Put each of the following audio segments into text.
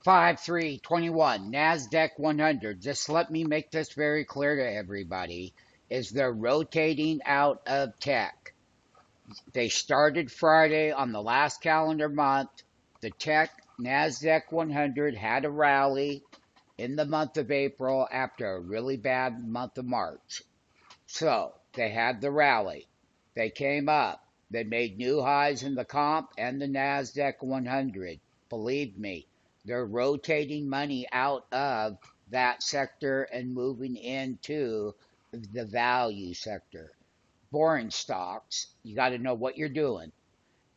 5321 NASDAQ 100. Just let me make this very clear to everybody, is they're rotating out of tech. They started Friday on the last calendar month. The tech NASDAQ 100 had a rally in the month of April after a really bad month of March. So they had the rally. They came up. They made new highs in the comp and the NASDAQ 100. Believe me, they're rotating money out of that sector and moving into the value sector. Boring stocks, you got to know what you're doing.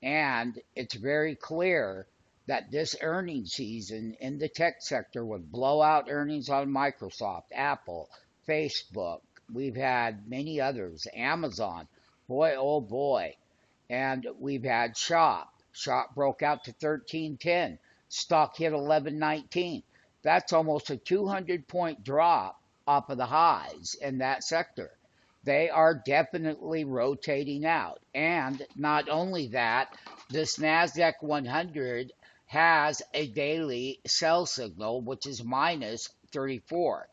And it's very clear that this earnings season in the tech sector with blowout earnings on Microsoft, Apple, Facebook, we've had many others, Amazon, boy, oh boy. And we've had Shop. Shop broke out to 1310. Stock hit 1119. That's almost a 200-point drop off of the highs in that sector. They are definitely rotating out. And not only that, this NASDAQ 100 has a daily sell signal, which is minus 34.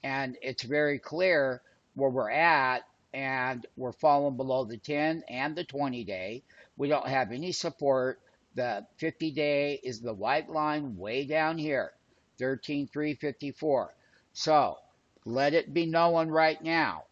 And it's very clear where we're at, and we're falling below the 10 and the 20-day. We don't have any support. The 50-day is the white line way down here, 13,354. So let it be known right now,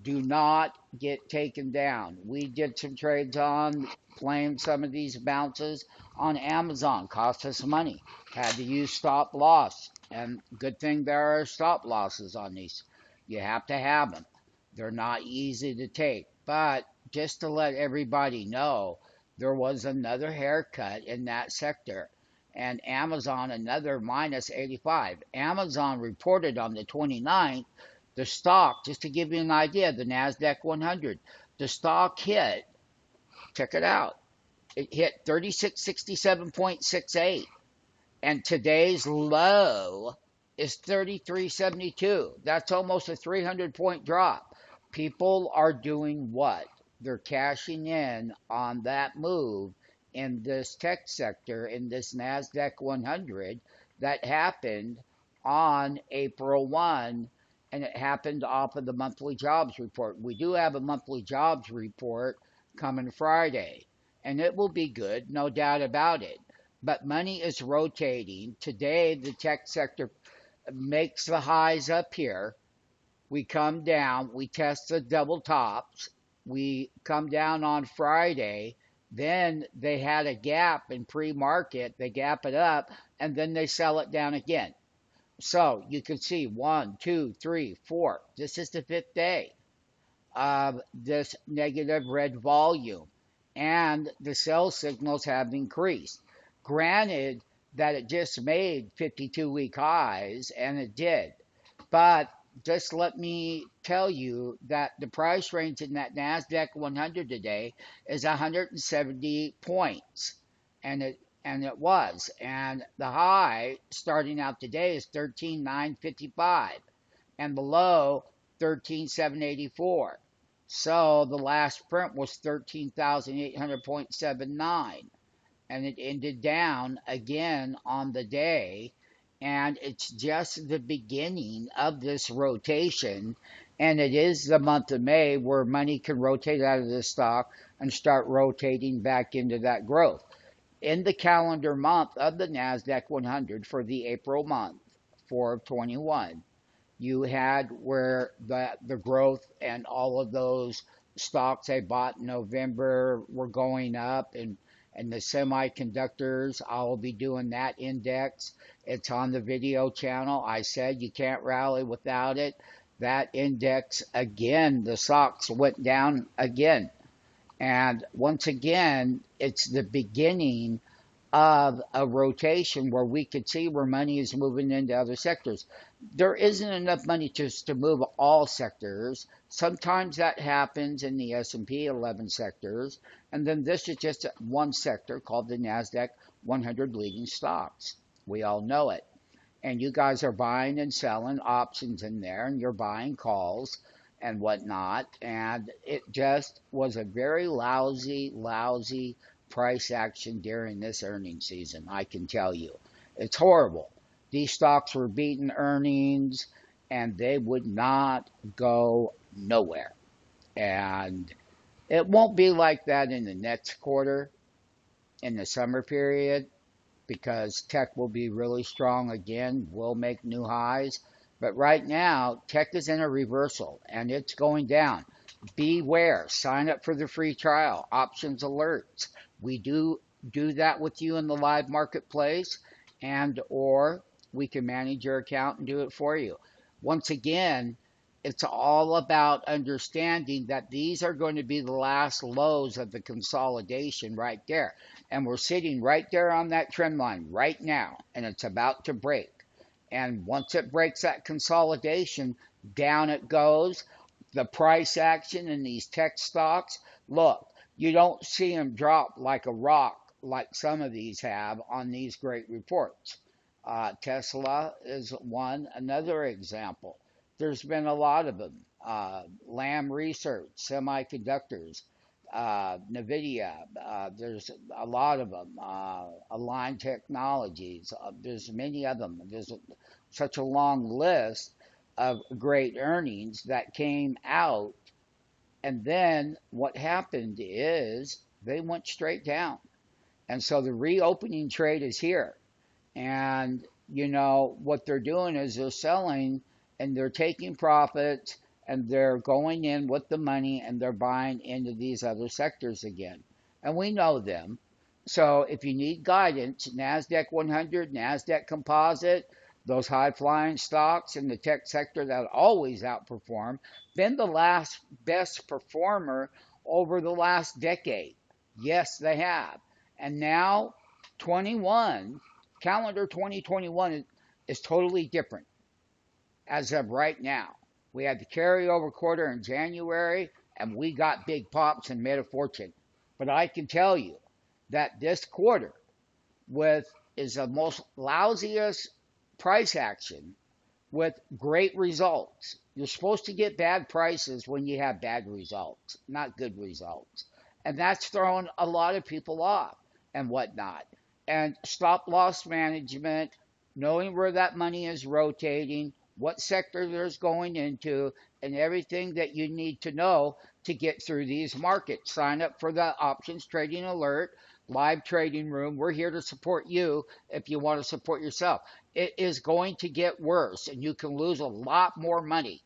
do not get taken down. We did some trades on playing some of these bounces on Amazon. Cost us money. Had to use stop loss. And good thing there are stop losses on these. You have to have them. They're not easy to take. But just to let everybody know, there was another haircut in that sector. And Amazon, another minus 85. Amazon reported on the 29th, the stock, just to give you an idea, the NASDAQ 100, the stock hit, check it out, it hit 3667.68. And today's low is 3372. That's almost a 300-point drop. People are doing what? They're cashing in on that move in this tech sector, in this NASDAQ 100 that happened on April 1, and it happened off of the monthly jobs report. We do have a monthly jobs report coming Friday, and it will be good, no doubt about it. But money is rotating. Today, the tech sector makes the highs up here. We come down, we test the double tops, we come down on Friday, then they had a gap in pre-market, they gap it up, and then they sell it down again. So you can see 1, 2, 3, 4. This is the fifth day of this negative red volume, and the sell signals have increased. Granted that it just made 52-week highs, and it did, but just let me tell you that the price range in that NASDAQ 100 today is 170 points, and it was. And the high starting out today is 13,955, and below 13,784. So the last print was 13,800.79, and it ended down again on the day. And it's just the beginning of this rotation, and it is the month of May where money can rotate out of this stock and start rotating back into that growth. In the calendar month of the NASDAQ 100 for the April month, 4 of 21, you had where the growth and all of those stocks I bought in November were going up, and the semiconductors, I'll be doing that index. It's on the video channel. I said you can't rally without it. That index, again, the stocks went down again. And once again, it's the beginning of a rotation where we could see where money is moving into other sectors. There isn't enough money just to move all sectors. Sometimes that happens in the S&P 11 sectors, and then this is just one sector called the NASDAQ 100 leading stocks. We all know it. And you guys are buying and selling options in there, and you're buying calls and whatnot, and it just was a very lousy price action during this earnings season, I can tell you. It's horrible. These stocks were beating earnings and they would not go nowhere. And it won't be like that in the next quarter, in the summer period, because tech will be really strong again, will make new highs. But right now, tech is in a reversal and it's going down. Beware, sign up for the free trial, options alerts. We do that with you in the live marketplace, and or we can manage your account and do it for you. Once again, it's all about understanding that these are going to be the last lows of the consolidation right there. And we're sitting right there on that trend line right now, and it's about to break. And once it breaks that consolidation, down it goes. The price action in these tech stocks, look, you don't see them drop like a rock like some of these have on these great reports. Tesla is one, another example. There's been a lot of them. Lam Research, semiconductors, NVIDIA, there's a lot of them. Align Technologies, there's many of them. There's such a long list of great earnings that came out. And then what happened is they went straight down. And so the reopening trade is here. And, what they're doing is they're selling and they're taking profits and they're going in with the money and they're buying into these other sectors again. And we know them. So if you need guidance, NASDAQ 100, NASDAQ Composite, those high flying stocks in the tech sector that always outperform, been the last best performer over the last decade. Yes, they have. And now 21, calendar 2021 is totally different as of right now. We had the carryover quarter in January and we got big pops and made a fortune. But I can tell you that this quarter with is the most lousiest price action with great results. You're supposed to get bad prices when you have bad results, not good results. And that's throwing a lot of people off and whatnot. And stop loss management, knowing where that money is rotating, what sector there's going into, and everything that you need to know to get through these markets. Sign up for the options trading alert, live trading room. We're here to support you if you want to support yourself. It is going to get worse, and you can lose a lot more money